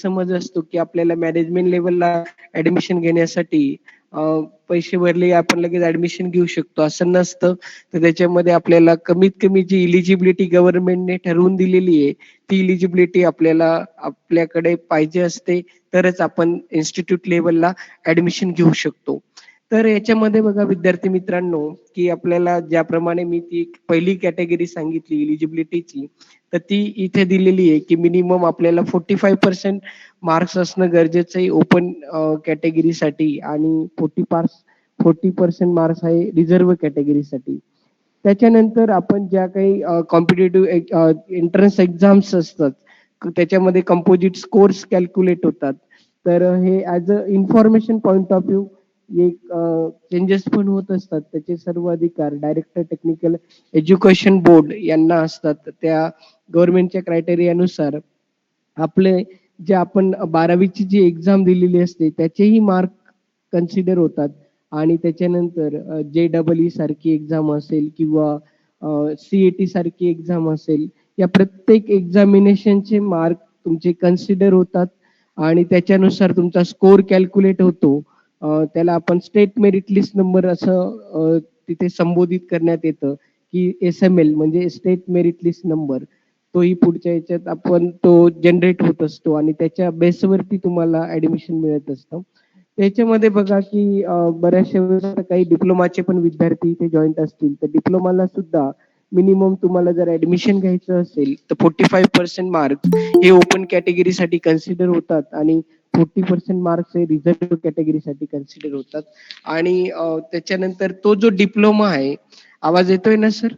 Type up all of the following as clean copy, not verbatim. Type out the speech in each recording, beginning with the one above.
समज असतो की आपल्याला मॅनेजमेंट लेवलला ऍडमिशन घेण्यासाठी अ, पैसे भरले आपण लगेच ऍडमिशन घेऊ शकतो असं नसतं. तर त्याच्यामध्ये आपल्याला कमीत कमी जी इलिजिबिलिटी गव्हर्नमेंटने ठरवून दिलेली आहे ती इलिजिबिलिटी आपल्याला आपल्याकडे पाहिजे असते, तरच आपण इन्स्टिट्यूट लेवलला ऍडमिशन घेऊ शकतो. तर याच्यामध्ये बघा विद्यार्थी मित्रांनो, की आपल्याला ज्याप्रमाणे मी ती पहिली कॅटेगरी सांगितली इलिजिबिलिटीची, तर ती इथे दिलेली आहे की मिनिमम आपल्याला 45% मार्क्स असणं गरजेचं आहे ओपन कॅटेगरीसाठी आणि 40% मार्क्स आहे रिझर्व्ह कॅटेगरीसाठी. त्याच्यानंतर आपण ज्या काही कॉम्पिटिटिव्ह एंट्रन्स एक्झाम्स असतात, त्याच्यामध्ये कंपोजिट स्कोर्स कॅल्क्युलेट होतात. तर हे as a information point of view एक चेंजेस पण होत असतात. त्याचे सर्व अधिकार डायरेक्टर टेक्निकल एज्युकेशन बोर्ड यांना असतात. त्या गव्हर्नमेंटच्या क्रायटेरियानुसार आपले जे आपण 12वीची जी एक्झाम दिलेली असते त्याचेही मार्क कन्सिडर होतात आणि त्याच्यानंतर जे सारखी एक्झाम असेल किंवा सीईटी सारखी एक्झाम असेल, या प्रत्येक एक्झामिनेशनचे मार्क तुमचे कन्सिडर होतात आणि त्याच्यानुसार तुमचा स्कोर कॅल्क्युलेट होतो. त्याला आपण स्टेट मेरिट लिस्ट नंबर असं तिथे संबोधित करण्यात येतं की SML म्हणजे स्टेट मेरिट लिस्ट नंबर. तोही पुढच्या याच्यात आपण तो जनरेट होत असतो आणि त्याच्या बेसवरती तुम्हाला ऍडमिशन मिळत असतं. त्याच्यामध्ये बघा की बऱ्याचशा वेळेस काही डिप्लोमाचे पण विद्यार्थी इथे जॉईंट असतील, तर डिप्लोमाला सुद्धा मिनिमम तुम्हाला जर ऍडमिशन घ्यायचं असेल तर 45% मार्क्स हे ओपन कॅटेगरीसाठी कन्सिडर होतात आणि 40% मार्क्स हे रिझर्व्ह कॅटेगरीसाठी कन्सिडर होतात. आणि त्याच्यानंतर तो जो डिप्लोमा आहे, आवाज येतोय ना sir?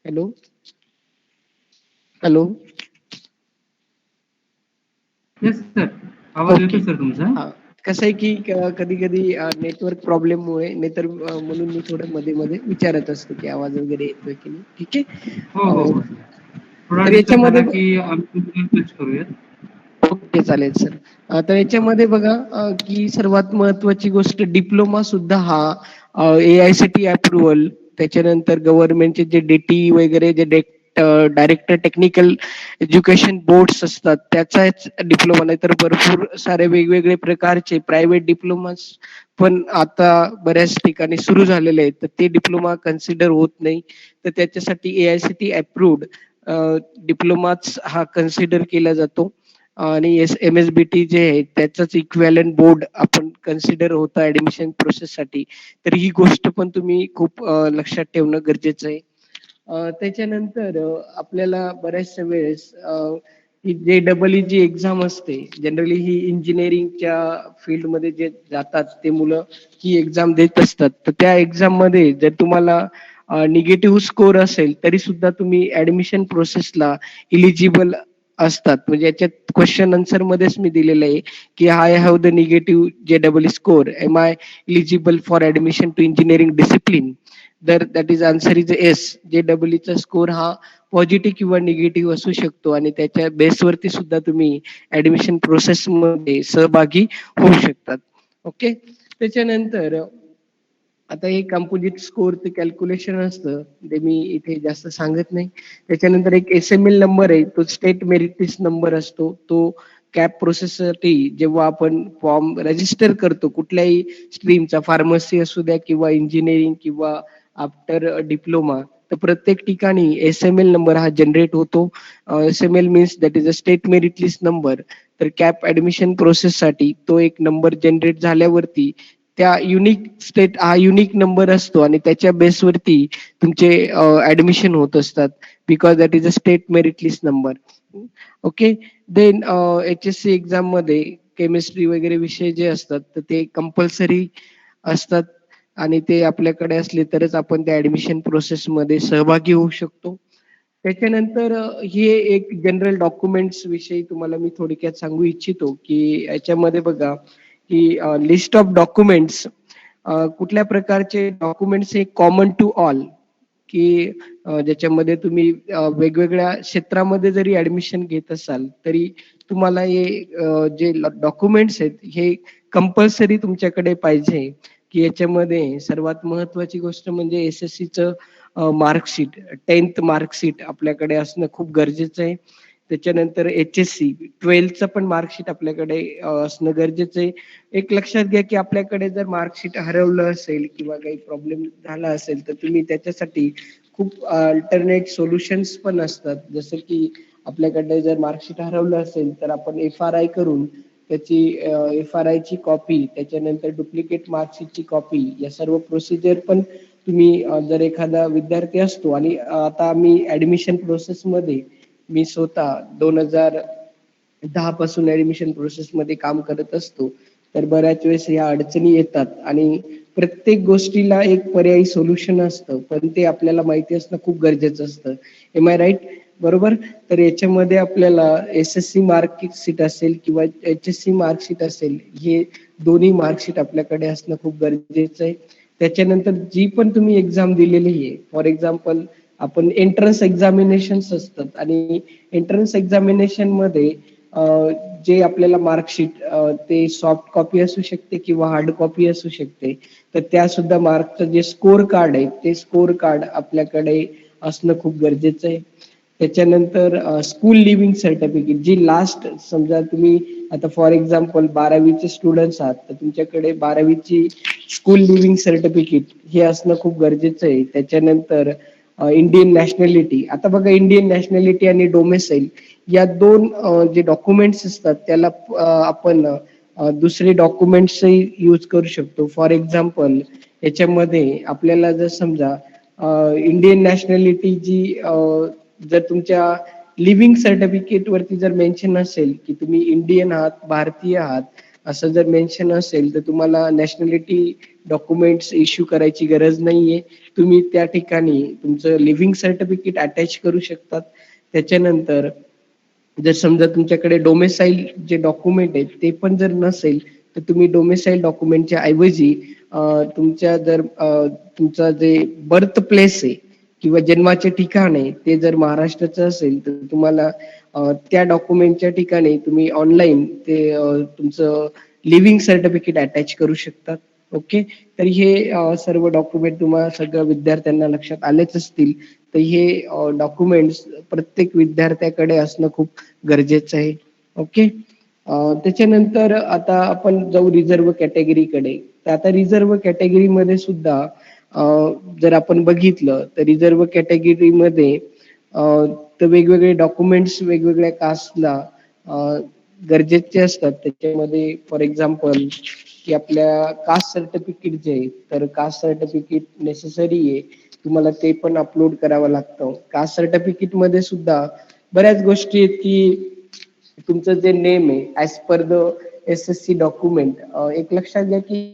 Hello hello. Yes sir, आवाज ओके. येतो सर तुमचा. हां. कसं आहे की कधी-कधी नेटवर्क प्रॉब्लेममुळे नाहीतर म्हणून मी थोडं मध्ये-मध्ये विचारत असतो की आवाज वगैरे येतोय की नाही. ठीक आहे. हो हो हो सर, थोडा तर डिस्टर्ब याच्यामध्ये झाला की आम्ही टच करूयात. ओके, चालेल सर. तर याच्यामध्ये बघा की सर्वात महत्त्वाची गोष्ट डिप्लोमा सुद्धा हा AICTE अप्रूव्हल, त्याच्यानंतर गव्हर्नमेंटचे जे DTE वगैरे जे डायरेक्टर टेक्निकल एज्युकेशन बोर्ड्स असतात त्याचाच डिप्लोमा, नाही तर भरपूर सारे वेगवेगळे प्रकारचे प्रायव्हेट डिप्लोमास पण आता बऱ्याच ठिकाणी सुरू झालेले आहेत. तर ते डिप्लोमा कन्सिडर होत नाही. तर त्याच्यासाठी AICTE अप्रूव्ड डिप्लोमाच हा कन्सिडर केला जातो आणि MSBT जे आहे त्याचंच इक्विव्हॅलंट बोर्ड आपण कन्सिडर होतं ऍडमिशन प्रोसेससाठी. तर ही गोष्ट पण तुम्ही खूप लक्षात ठेवणं गरजेचं आहे. त्याच्यानंतर आपल्याला बऱ्याचशा वेळेस ही जे जी एक्झाम असते, जनरली ही इंजिनिअरिंगच्या फील्डमध्ये जे जातात ते मुलं ही एक्झाम देत असतात. तर त्या एक्झाममध्ये जर तुम्हाला निगेटिव्ह स्कोर असेल तरी सुद्धा तुम्ही ऍडमिशन प्रोसेसला इलिजिबल असतात. म्हणजे याच्यात क्वेश्चन आन्सर मध्येच मी दिलेलं आहे की I have the negative J score, am I eligible for admission to engineering discipline. तर that is answer is yes. चा स्कोर हा पॉझिटिव्ह किंवा निगेटिव्ह असू शकतो आणि त्याच्या बेसवरती सुद्धा तुम्ही ऍडमिशन प्रोसेसमध्ये सहभागी होऊ शकतात. ओके. त्याच्यानंतर आता हे कंपोजिट स्कोरचं कॅल्क्युलेशन असतं, ते मी इथे जास्त सांगत नाही. त्याच्यानंतर एक SML नंबर आहे, तो स्टेट मेरिट लिस्ट नंबर असतो. तो कॅप प्रोसेससाठी जेव्हा आपण फॉर्म रजिस्टर करतो कुठल्याही स्ट्रीमचा, फार्मसी असू द्या किंवा इंजिनिअरिंग किंवा आफ्टर डिप्लोमा, तर प्रत्येक ठिकाणी SML नंबर हा जनरेट होतो. SML means that is a state merit list number. तर कॅप ऍडमिशन प्रोसेससाठी तो एक नंबर जनरेट झाल्यावरती त्या युनिक नंबर असतो आणि त्याच्या बेसवरती तुमचे ऍडमिशन होत असतात, because that is a state merit list number. Okay. Then HSC exam मध्ये केमिस्ट्री वगैरे विषय जे असतात तर ते कंपल्सरी असतात आणि ते आपल्याकडे असले तरच आपण त्या ऍडमिशन प्रोसेसमध्ये सहभागी होऊ शकतो. त्याच्यानंतर हे एक जनरल डॉक्युमेंट्स विषयी तुम्हाला मी थोडक्यात सांगू इच्छितो की याच्यामध्ये बघा की लिस्ट ऑफ डॉक्युमेंट्स, कुठल्या प्रकारचे डॉक्युमेंट्स हे कॉमन टू ऑल, की ज्याच्यामध्ये तुम्ही वेगवेगळ्या क्षेत्रामध्ये जरी ऍडमिशन घेत असाल तरी तुम्हाला हे जे डॉक्युमेंट्स आहेत हे कंपल्सरी तुमच्याकडे पाहिजे. की याच्यामध्ये सर्वात महत्वाची गोष्ट म्हणजे SSCचं मार्कशीट, 10th मार्कशीट आपल्याकडे असणं खूप गरजेचं आहे. त्याच्यानंतर HSC 12चं पण मार्कशीट आपल्याकडे असणं गरजेचं आहे. एक लक्षात घ्या, की आपल्याकडे जर मार्कशीट हरवलं असेल किंवा काही प्रॉब्लेम झाला असेल, तर तुम्ही त्याच्यासाठी खूप अल्टरनेट सोल्युशन्स पण असतात. जसं की आपल्याकडे जर मार्कशीट हरवलं असेल, तर आपण FRI करून त्याची FRIची कॉपी, त्याच्यानंतर डुप्लिकेट मार्कशीटची कॉपी, या सर्व प्रोसिजर पण तुम्ही जर एखादा विद्यार्थी असतो आणि आता मी ॲडमिशन प्रोसेसमध्ये मी स्वतः 2010 पासून ॲडमिशन प्रोसेसमध्ये काम करत असतो. तर बऱ्याच वेळेस ह्या अडचणी येतात आणि प्रत्येक गोष्टीला एक पर्यायी सोल्युशन असतं, पण ते आपल्याला माहिती असणं खूप गरजेचं असतं. Am I right? बरोबर? तर याच्यामध्ये आपल्याला SSC मार्कशीट असेल किंवा HSC मार्कशीट असेल, हे दोन्ही मार्कशीट आपल्याकडे असणं खूप गरजेचं आहे. त्याच्यानंतर जी पण तुम्ही एक्झाम दिलेली आहे, फॉर एक्झाम्पल आपण एंट्रन्स एक्झामिनेशन्स असतात आणि एंट्रन्स एक्झामिनेशनमध्ये जे आपल्याला मार्कशीट ते सॉफ्ट कॉपी असू शकते किंवा हार्ड कॉपी असू शकते. तर त्यासुद्धा मार्कचं जे स्कोर कार्ड आहे, ते स्कोर कार्ड आपल्याकडे असणं खूप गरजेचं आहे. त्याच्यानंतर स्कूल लिव्हिंग सर्टिफिकेट, जी लास्ट समजा तुम्ही आता फॉर एक्झाम्पल 12वीचे स्टुडंट्स आहात, तर तुमच्याकडे 12वीची स्कूल लिव्हिंग सर्टिफिकेट हे असणं खूप गरजेचं आहे. त्याच्यानंतर इंडियन नॅशनॅलिटी. आता बघा, इंडियन नॅशनॅलिटी आणि डोमेसाईल या 2 जे डॉक्युमेंट्स असतात त्याला आपण दुसरे डॉक्युमेंट्सही यूज करू शकतो. फॉर एक्झाम्पल याच्यामध्ये आपल्याला जर समजा इंडियन नॅशनॅलिटी जी जर तुमच्या लिव्हिंग सर्टिफिकेट वरती जर मेन्शन असेल, की तुम्ही इंडियन आहात, भारतीय आहात, असं जर मेन्शन असेल, तर तुम्हाला नॅशनॅलिटी डॉक्युमेंट्स इश्यू करायची गरज नाहीये. तुम्ही त्या ठिकाणी तुमचं लिव्हिंग सर्टिफिकेट अटॅच करू शकतात. त्याच्यानंतर जर समजा तुमच्याकडे डोमेसाईल जे डॉक्युमेंट आहेत ते पण जर नसेल, तर तुम्ही डोमेसाईल डॉक्युमेंटच्या ऐवजी तुमच्या जर तुमचा जे बर्थ प्लेस आहे किंवा जन्माचे ठिकाण आहे, ते जर महाराष्ट्राचं असेल, तर तुम्हाला त्या डॉक्युमेंटच्या ठिकाणी तुम्ही ऑनलाईन ते तुमचं लिव्हिंग सर्टिफिकेट अटॅच करू शकतात. ओके. तर हे सर्व डॉक्युमेंट तुम्हाला सगळ्या विद्यार्थ्यांना लक्षात आलेच असतील. तर हे डॉक्युमेंट्स प्रत्येक विद्यार्थ्याकडे असणं खूप गरजेचं आहे. ओके. त्याच्यानंतर आता आपण जाऊ रिझर्व्ह कॅटेगरीकडे. तर आता रिझर्व्ह कॅटेगरीमध्ये सुद्धा अ, जर आपण बघितलं तर रिझर्व्ह कॅटेगरीमध्ये तर वेगवेगळे डॉक्युमेंट्स वेगवेगळ्या कास्टला गरजेचे असतात. त्याच्यामध्ये फॉर एक्झाम्पल की आपल्या कास्ट सर्टिफिकेट जे आहे, तर कास्ट सर्टिफिकेट नेसेसरी आहे. तुम्हाला ते पण अपलोड करावं लागतं. कास्ट सर्टिफिकेटमध्ये सुद्धा बऱ्याच गोष्टी आहेत की तुमचं जे नेम आहे as per the SSC document, एक लक्षात घ्या की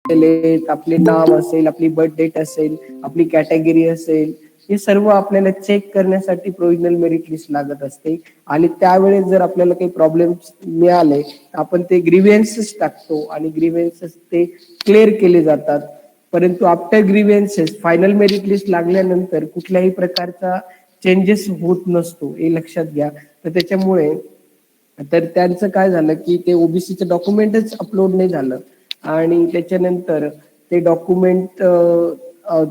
आपले नाव असेल, आपली बर्थ डेट असेल, आपली कॅटेगरी असेल, हे सर्व आपल्याला चेक करण्यासाठी प्रोव्हिजनल मेरिट लिस्ट लागत असते. आणि त्यावेळेस जर आपल्याला काही प्रॉब्लेम्स मिळाले, आपण ते ग्रीव्हन्सेस टाकतो आणि ग्रीव्हन्सेस ते क्लिअर केले जातात. परंतु after grievances final merit list लागल्यानंतर कुठल्याही प्रकारचा चेंजेस होत नसतो, हे लक्षात घ्या. तर त्याच्यामुळे तर त्यांचं काय झालं की ते ओबीसीचं डॉक्युमेंटच अपलोड नाही झालं आणि त्याच्यानंतर ते डॉक्युमेंट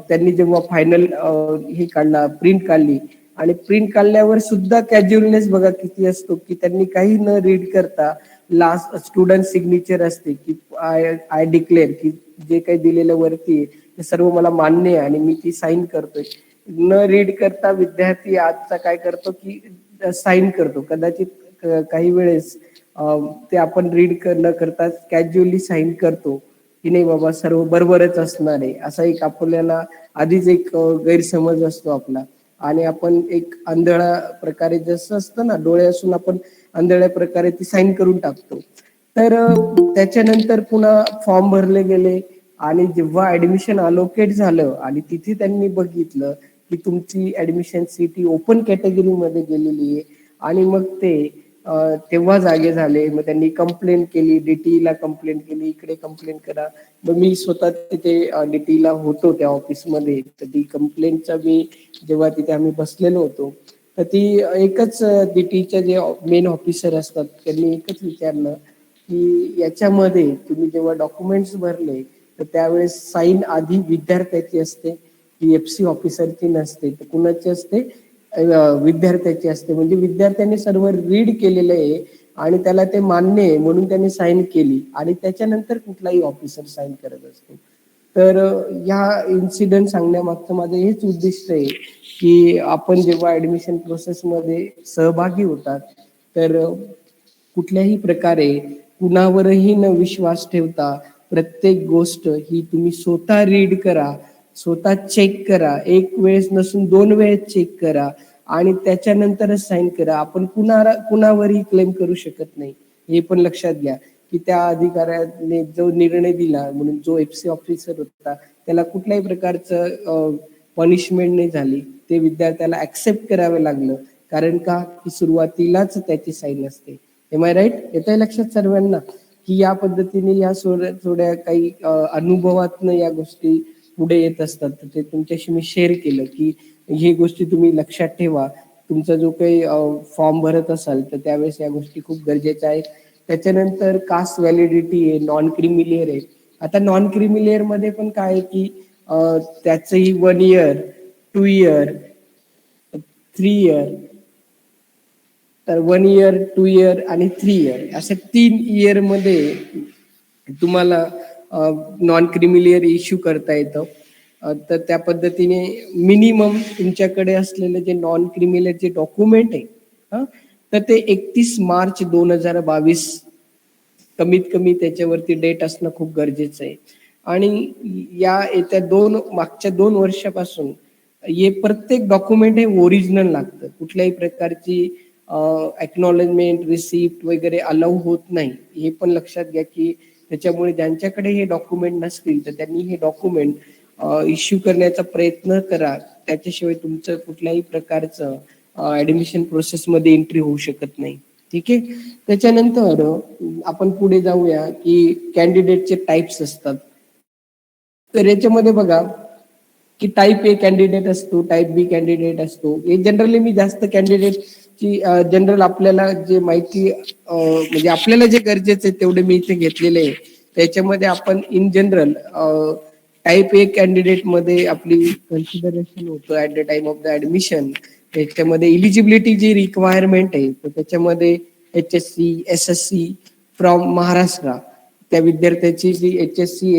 त्यांनी जेव्हा फायनल हे काढला, प्रिंट काढली आणि प्रिंट काढल्यावर सुद्धा कॅज्युअलनेस बघा किती असतो की त्यांनी काही न रीड करता लास्ट स्टुडंट सिग्नेचर असते की आय डिक्लेअर की जे काही दिलेलं वरती आहे ते सर्व मला मान्य आहे आणि मी ती साईन करतोय. न रीड करता विद्यार्थी आजचा काय करतो की साईन करतो. कदाचित काही वेळेस ते आपण रीड न करता कॅज्युअली साईन करतो की नाही बाबा सर्व बरोबरच असणार आहे, असा एक आपल्याला आधीच एक गैरसमज असतो आपला. आणि आपण एक आंधळा प्रकारे जसं असतं ना, डोळे असून आपण आंधळ्या प्रकारे ती साईन करून टाकतो. तर त्याच्यानंतर पुन्हा फॉर्म भरले गेले आणि जेव्हा ऍडमिशन अलोकेट झालं आणि तिथे त्यांनी बघितलं की तुमची ऍडमिशन सीट ही ओपन कॅटेगरीमध्ये गेलेली आहे आणि मग ते तेव्हा जागे झाले. मग त्यांनी कंप्लेंट केली, डीटीईला कंप्लेंट केली, इकडे कंप्लेंट करा. मग मी स्वतः तिथे डीटीईला होतो त्या ऑफिसमध्ये. तर ती कंप्लेंटचा मी जेव्हा तिथे आम्ही बसलेलो होतो तर ती एकच डीटीईच्या जे मेन ऑफिसर असतात त्यांनी एकच विचारलं की याच्यामध्ये तुम्ही जेव्हा डॉक्युमेंट्स भरले तर त्यावेळेस साईन आधी विद्यार्थ्याची असते, की एफसी ऑफिसरची नसते. तर कुणाची असते? विद्यार्थ्याची असते. म्हणजे विद्यार्थ्यांनी सर्व रीड केलेलं आहे आणि त्याला ते मान्य आहे म्हणून त्यांनी साईन केली आणि त्याच्यानंतर कुठलाही ऑफिसर साईन करत असतो. तर या इन्सिडेंट सांगण्यामागचं माझं हेच उद्दिष्ट आहे की आपण जेव्हा ऍडमिशन प्रोसेसमध्ये सहभागी होतात तर कुठल्याही प्रकारे कुणावरही न विश्वास ठेवता प्रत्येक गोष्ट ही तुम्ही स्वतः रीड करा, स्वतः चेक करा, एक वेळेस नसून 2 वेळेस चेक करा आणि त्याच्यानंतरच साईन करा. आपण कुणावरही क्लेम करू शकत नाही, हे पण लक्षात घ्या की त्या अधिकाऱ्याने जो निर्णय दिला म्हणून जो एफसी ऑफिसर होता त्याला कुठल्याही प्रकारचं पनिशमेंट नाही झाली. ते विद्यार्थ्याला ऍक्सेप्ट करावं लागलं. कारण का की सुरुवातीलाच त्याची साईन असते. Am I right? येतंय लक्षात सर्वांना की या पद्धतीने या थोड्या काही अनुभवातनं या गोष्टी पुढे येत असतात. तर ते तुमच्याशी मी शेअर केलं की ही गोष्टी तुम्ही लक्षात ठेवा. तुमचा जो काही फॉर्म भरत असाल तर त्यावेळेस या गोष्टी खूप गरजेच्या आहेत. त्याच्यानंतर कास्ट व्हॅलिडिटी आहे, नॉन क्रिमिलियर आहे. आता नॉन क्रिमिलियर मध्ये पण काय आहे की त्याचंही 1 इयर, 2 इयर, 3 इयर, तर 1 इयर, 2 इयर आणि 3 इयर असे 3 इयर मध्ये तुम्हाला नॉन क्रिमिलियर इश्यू करता येतं. तर त्या पद्धतीने मिनिमम तुमच्याकडे असलेले जे नॉन क्रिमिलियरचे डॉक्युमेंट आहे तर ते 31 मार्च 2022 कमीत कमी त्याच्यावरती डेट असणं खूप गरजेचं आहे. आणि या येत्या मागच्या 2 वर्षापासून हे प्रत्येक डॉक्युमेंट हे ओरिजिनल लागतं. कुठल्याही प्रकारची एक्नॉलेजमेंट, रिसिप्ट वगैरे अलाउ होत नाही. हे पण लक्षात घ्या की त्याच्यामुळे ज्यांच्याकडे हे डॉक्युमेंट नसतील तर त्यांनी हे डॉक्युमेंट इश्यू करण्याचा प्रयत्न करा. त्याच्याशिवाय तुमचं कुठल्याही प्रकारचं ऍडमिशन प्रोसेसमध्ये एंट्री होऊ शकत नाही. ठीक आहे. त्याच्यानंतर आपण पुढे जाऊया की कॅन्डिडेटचे टाइप्स असतात. तर याच्यामध्ये बघा की टाईप ए कॅन्डिडेट असतो, टाईप बी कॅन्डिडेट असतो. हे जनरली मी जास्त कॅन्डिडेटची जनरल आपल्याला जे माहिती म्हणजे आपल्याला जे गरजेचं आहे तेवढे मी इथे घेतलेले आहे. त्याच्यामध्ये आपण in general type A candidate मध्ये आपली कन्सिडरेशन होतं at the time of the admission. त्याच्यामध्ये इलिजिबिलिटी जी रिक्वायरमेंट आहे तर त्याच्यामध्ये HSC, SSC फ्रॉम महाराष्ट्र, त्या विद्यार्थ्याची जी HSC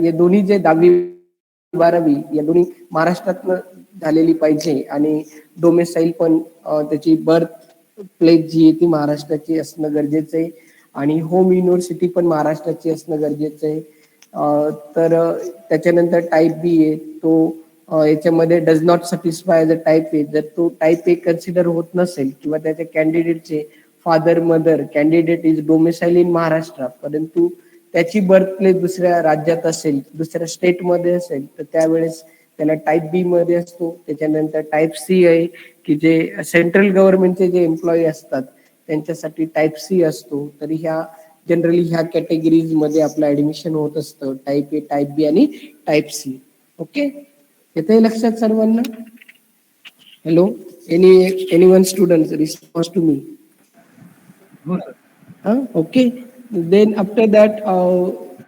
या दोन्ही जे 10वी-12वी या दोन्ही महाराष्ट्रातनं झालेली पाहिजे आणि डोमेसाईल पण त्याची बर्थ प्लेस जी आहे ती महाराष्ट्राची असणं गरजेचं आहे आणि होम युनिव्हर्सिटी पण महाराष्ट्राची असणं गरजेचं आहे. तर त्याच्यानंतर टाईप बी आहे तो याच्यामध्ये does not satisfy the type A. जर तो टाईप ए कन्सिडर होत नसेल किंवा त्याच्या कॅन्डिडेटचे father mother candidate is domicile in Maharashtra परंतु त्याची बर्थ प्लेस दुसऱ्या राज्यात असेल, दुसऱ्या स्टेटमध्ये असेल, तर त्यावेळेस त्याला टाईप बी मध्ये असतो. त्याच्यानंतर टाईप सी आहे, की जे सेंट्रल गव्हर्नमेंटचे जे एम्प्लॉई असतात त्यांच्यासाठी टाईप सी असतो. तरी जनरली ह्या कॅटेगरीज मध्ये आपलं ऍडमिशन होत असतं, टाईप ए, टाईप बी आणि टाईप सी. ओके, येते लक्षात सर्वांना? Hello, any one student response to me? हो sir. Okay. Then after that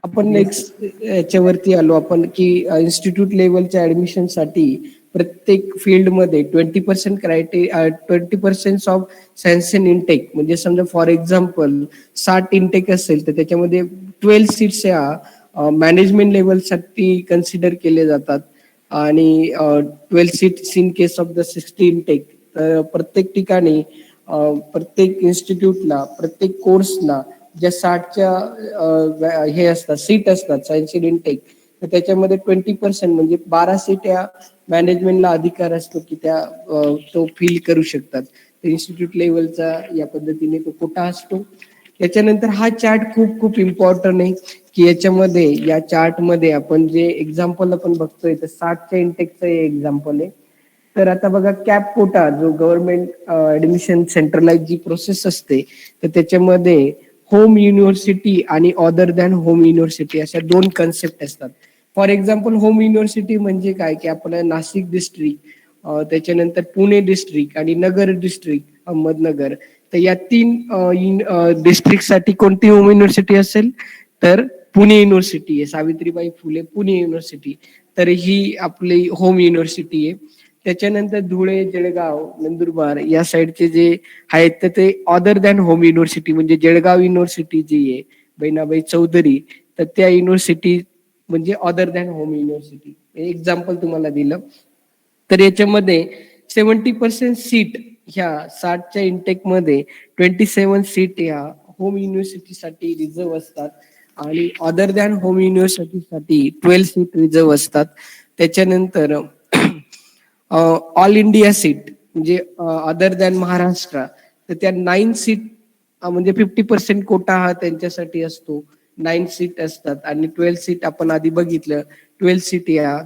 आपण नेक्स्ट याच्यावरती आलो आपण, की इन्स्टिट्यूट लेवलच्या ऍडमिशनसाठी प्रत्येक फील्डमध्ये 20% 20% ऑफ सँक्शन इनटेक, म्हणजे समजा फॉर एक्झाम्पल 60 इनटेक असेल तर त्याच्यामध्ये 12 सीट्स या मॅनेजमेंट लेवलसाठी कन्सिडर केले जातात आणि 12 seats in case of the 60 intake. तर प्रत्येक ठिकाणी प्रत्येक इन्स्टिट्यूटला, प्रत्येक कोर्सला ज्या 60च्या हे असतात, सीट असतात सायन्स इनटेक, तर त्याच्यामध्ये 20% म्हणजे 12 सीट या मॅनेजमेंटला अधिकार असतो की त्या तो फिल करू शकतात. इन्स्टिट्यूट लेवलचा या पद्धतीने तो कोटा असतो. त्याच्यानंतर हा चार्ट खूप खूप इम्पॉर्टंट आहे, की याच्यामध्ये या चार्टमध्ये आपण जे एक्झाम्पल आपण बघतोय तर 60च्या इंटेकचं हे एक्झाम्पल आहे. तर आता बघा, कॅप कोटा जो गव्हर्नमेंट ऍडमिशन सेंट्रलाइज जी प्रोसेस असते, तर त्याच्यामध्ये होम युनिव्हर्सिटी आणि अदर दॅन होम युनिव्हर्सिटी अशा दोन कन्सेप्ट असतात. फॉर एक्झाम्पल होम युनिव्हर्सिटी म्हणजे काय, की आपलं नाशिक डिस्ट्रिक्ट, त्याच्यानंतर पुणे डिस्ट्रिक्ट आणि नगर डिस्ट्रिक्ट अहमदनगर, तर या 3 डिस्ट्रिक्टसाठी कोणती होम युनिव्हर्सिटी असेल, तर पुणे युनिव्हर्सिटी आहे, सावित्रीबाई फुले पुणे युनिव्हर्सिटी. तर ही आपली होम युनिव्हर्सिटी आहे. त्याच्यानंतर धुळे, जळगाव, नंदुरबार या साईडचे जे आहेत तर ते अदर दॅन होम युनिव्हर्सिटी, म्हणजे जळगाव युनिव्हर्सिटी जी आहे बहिणाबाई चौधरी, तर त्या युनिव्हर्सिटी म्हणजे other than home university. Example तुम्हाला दिलं. तर याच्यामध्ये 70% सीट ह्या 60च्या इंटेक मध्ये 27 सीट ह्या होम युनिव्हर्सिटीसाठी रिझर्व्ह असतात आणि अदर दॅन होम युनिव्हर्सिटीसाठी 12 सीट रिझर्व्ह असतात. त्याच्यानंतर ऑल इंडिया सीट म्हणजे अदर दॅन महाराष्ट्र, तर त्या 9 सीट म्हणजे 50% कोटा हा त्यांच्यासाठी असतो. 9 सीट असतात आणि 12 सीट आपण आधी बघितलं, 12 सीट या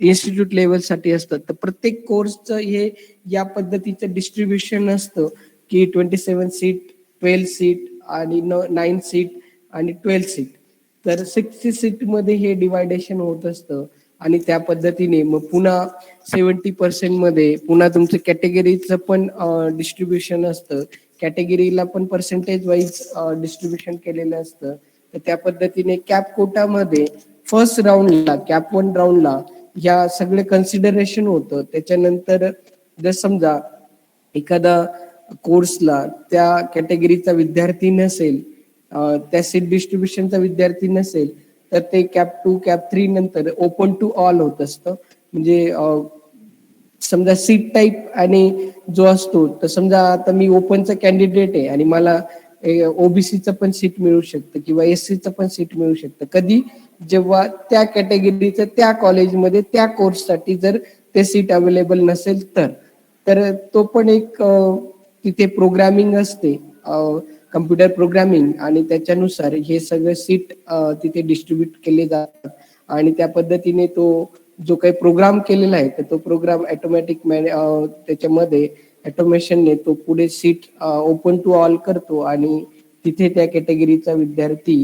इन्स्टिट्यूट लेवलसाठी असतात. तर प्रत्येक कोर्सचं हे या पद्धतीचं डिस्ट्रीब्युशन असतं, की 27 सीट, 12 सीट आणि 9 सीट आणि 12 सीट. तर 60 सीट मध्ये हे डिवायडेशन होत असतं आणि त्या पद्धतीने मग पुन्हा 70% मध्ये पुन्हा तुमचं कॅटेगरीचं पण डिस्ट्रीब्युशन असतं. कॅटेगरीला पण पर्सेंटेज वाईज डिस्ट्रीब्युशन केलेलं असतं. तर त्या पद्धतीने कॅप कोटामध्ये फर्स्ट राऊंडला, कॅप 1 राऊंडला या सगळे कन्सिडरेशन होतं. त्याच्यानंतर जर समजा एखादा कोर्सला त्या कॅटेगरीचा विद्यार्थी नसेल, त्या सीट डिस्ट्रीब्युशनचा विद्यार्थी नसेल, तर ते कॅप 2, कॅप 3 नंतर ओपन टू ऑल होत असतं. म्हणजे समजा सीट टाईप आणि जो असतो, तर समजा आता मी ओपनचा कॅन्डिडेट आहे आणि मला ओबीसीचं पण सीट मिळू शकतं किंवा एससीचं पण सीट मिळू शकतं. कधी? जेव्हा त्या कॅटेगरीचं त्या कॉलेजमध्ये त्या कोर्ससाठी जर ते सीट अवेलेबल नसेल तर तो पण एक तिथे प्रोग्रामिंग असते, कम्प्युटर प्रोग्रामिंग, आणि त्याच्यानुसार हे सगळे सीट तिथे डिस्ट्रीब्यूट केले जातात आणि त्या पद्धतीने तो जो काही प्रोग्राम केलेला आहे तर तो प्रोग्राम ऑटोमॅटिक त्याच्यामध्ये ऑटोमेशनने तो पुढे सीट ओपन टू ऑल करतो आणि तिथे त्या कॅटेगरीचा विद्यार्थी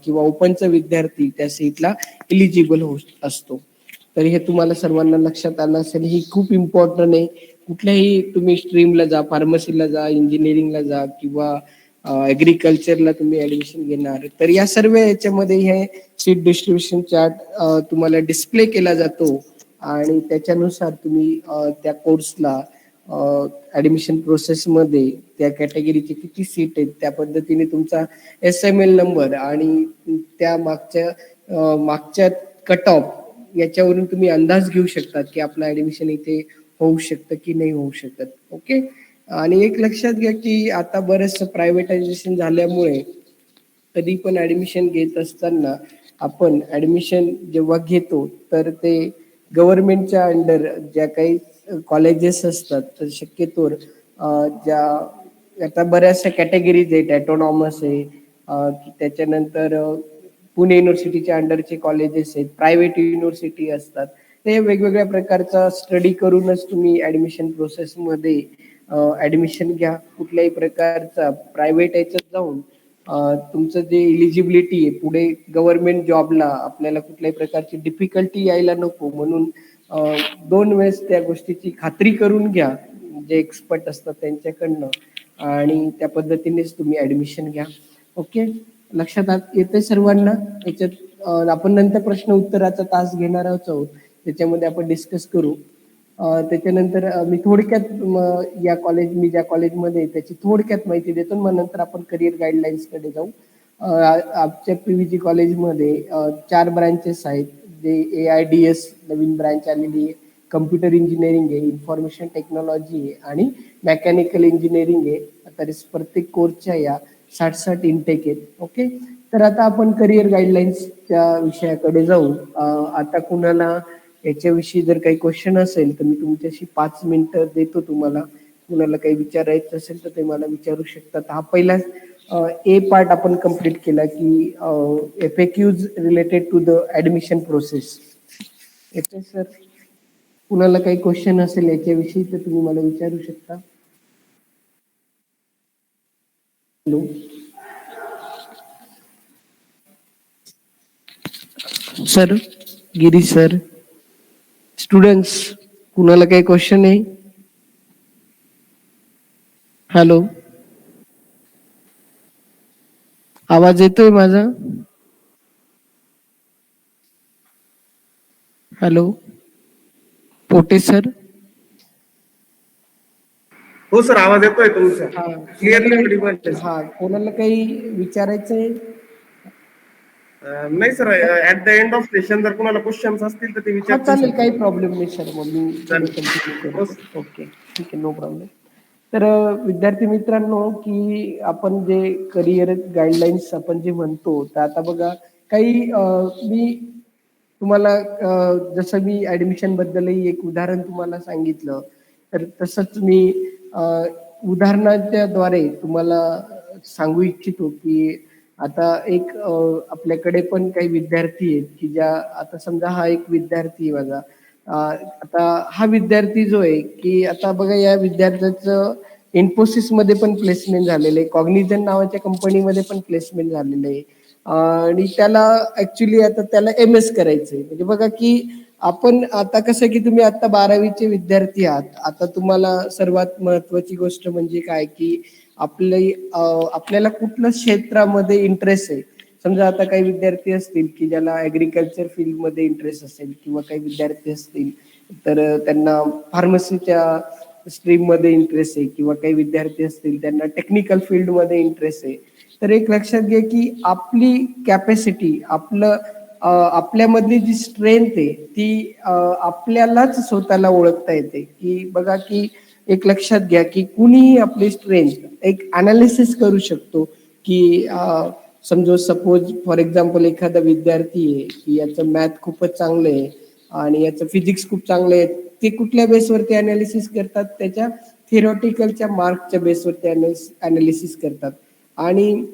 किंवा ओपनचा विद्यार्थी त्या सीटला इलिजिबल होत असतो. तर हे तुम्हाला सर्वांना लक्षात आलं असेल. ही खूप इम्पॉर्टंट आहे. कुठल्याही तुम्ही स्ट्रीमला जा, फार्मसीला जा, इंजिनिअरिंगला जा किंवा ऍग्रिकल्चरला तुम्ही ऍडमिशन घेणार, तर या सर्व याच्यामध्ये हे सीट डिस्ट्रीब्युशन चार्ट तुम्हाला डिस्प्ले केला जातो आणि त्याच्यानुसार तुम्ही त्या कोर्सला ऍडमिशन प्रोसेसमध्ये त्या कॅटेगरीचे किती सीट आहेत त्या पद्धतीने तुमचा SML नंबर आणि त्या मागच्या कट ऑफ याच्यावरून तुम्ही अंदाज घेऊ शकतात की आपलं ऍडमिशन इथे होऊ शकतं की नाही होऊ शकत. ओके. आणि एक लक्षात घ्या की आता बरंचसं प्रायव्हेटायझेशन झाल्यामुळे कधी पण ऍडमिशन घेत असताना आपण ऍडमिशन जेव्हा घेतो तर ते गव्हर्नमेंटच्या अंडर ज्या काही कॉलेजेस असतात तर शक्यतोवर ज्या आता बऱ्याचशा कॅटेगरीज आहेत, ऑटोनॉमस आहे, त्याच्यानंतर पुणे युनिव्हर्सिटीच्या अंडरचे कॉलेजेस आहेत, प्रायव्हेट युनिव्हर्सिटी असतात. ते वेगवेगळ्या प्रकारचा स्टडी करूनच तुम्ही ऍडमिशन प्रोसेसमध्ये ऍडमिशन घ्या. कुठल्याही प्रकारचा प्रायव्हेट याच्यात जाऊन तुमचं जे इलिजिबिलिटी आहे पुढे गव्हर्नमेंट जॉबला आपल्याला कुठल्याही प्रकारची डिफिकल्टी यायला नको म्हणून 2 वेळेस त्या गोष्टीची खात्री करून घ्या जे एक्सपर्ट असतात त्यांच्याकडनं आणि त्या पद्धतीनेच तुम्ही ऍडमिशन घ्या. ओके, लक्षात येते सर्वांना? याच्यात आपण नंतर प्रश्न उत्तराचा तास घेणार आहोत, त्याच्यामध्ये आपण डिस्कस करू. त्याच्यानंतर मी थोडक्यात मी ज्या कॉलेजमध्ये आहे त्याची थोडक्यात माहिती देतो, मग नंतर आपण करिअर गाईडलाईन्सकडे जाऊ. आमच्या PVG कॉलेजमध्ये 4 ब्रांचेस आहेत, जे AIDS नवीन ब्रांच आलेली आहे, कम्प्युटर इंजिनिअरिंग आहे, इन्फॉर्मेशन टेक्नॉलॉजी आहे आणि मेकॅनिकल इंजिनिअरिंग आहे. तर प्रत्येक कोर्सच्या या 60-60 इनटेक आहेत. ओके, तर आता आपण करिअर गाईडलाईन्सच्या विषयाकडे जाऊ. आता कुणाला याच्याविषयी जर काही क्वेश्चन असेल तर मी तुमच्याशी 5 मिनिटं देतो तुम्हाला. कुणाला काही विचारायचं असेल तर ते मला विचारू शकतात. हा पहिला ए पार्ट आपण कंप्लीट केला की FAQs related to the admission process. येते सर? कुणाला काही क्वेश्चन असेल याच्याविषयी तर तुम्ही मला विचारू शकता. हॅलो सर, गिरी सर, स्टुडंट्स, कुणाला काही क्वेश्चन आहे? हॅलो, आवाज येतोय माझा? Hello, Pote sir? हो सर, आवाज येतोय तुमचा क्लिअरली. हा, कोणाला काही विचारायचंय? नाही sir, at the end of session जर कोणाला क्वेश्चन्स असतील तर ते हा विचारतील. चालेल, काही प्रॉब्लेम नाही सर, मग मी कंटिन्यू हो करतो. ओके, ठीक आहे, नो प्रॉब्लेम. तर विद्यार्थी मित्रांनो, की आपण जे करिअर गाईडलाईन्स आपण जे म्हणतो, तर आता बघा काही मी तुम्हाला जसं मी ऍडमिशन बद्दलही एक उदाहरण तुम्हाला सांगितलं, तर तसंच मी उदाहरणाच्या द्वारे तुम्हाला सांगू इच्छितो की आता एक आपल्याकडे पण काही विद्यार्थी आहेत की ज्या, आता समजा हा एक विद्यार्थी बघा, आता हा विद्यार्थी जो आहे की आता बघा या विद्यार्थ्याचं इन्फोसिस मध्ये पण प्लेसमेंट झालेलं आहे, कॉग्निझन नावाच्या कंपनीमध्ये पण प्लेसमेंट झालेलं आहे आणि त्याला ऍक्च्युली आता त्याला MS करायचंय. म्हणजे बघा की आपण आता कसं की तुम्ही आता 12वीचे विद्यार्थी आहात, आता तुम्हाला सर्वात महत्वाची गोष्ट म्हणजे काय की आपल्याला कुठल्या क्षेत्रामध्ये इंटरेस्ट आहे. समजा आता काही विद्यार्थी असतील की ज्याला ऍग्रिकल्चर फील्डमध्ये इंटरेस्ट असेल किंवा काही विद्यार्थी असतील तर त्यांना फार्मसीच्या स्ट्रीम मध्ये इंटरेस्ट आहे किंवा काही विद्यार्थी असतील त्यांना टेक्निकल फील्डमध्ये इंटरेस्ट आहे. तर एक लक्षात घ्या की आपली कॅपॅसिटी, आपल्यामधली जी स्ट्रेंथ आहे ती आपल्यालाच स्वतःला ओळखता येते. की बघा की एक लक्षात घ्या की कुणीही आपली स्ट्रेंथ एक अनालिसिस करू शकतो की समजा सपोज फॉर एक्झाम्पल एखादा विद्यार्थी आहे की याचं मॅथ खूपच चांगलं आहे आणि याचं फिजिक्स खूप चांगलं आहे, ते कुठल्या बेसवरती अनालिसिस करतात? त्याच्या थिअरॉटिकलच्या मार्कच्या बेसवरती अनालिसिस करतात. आणि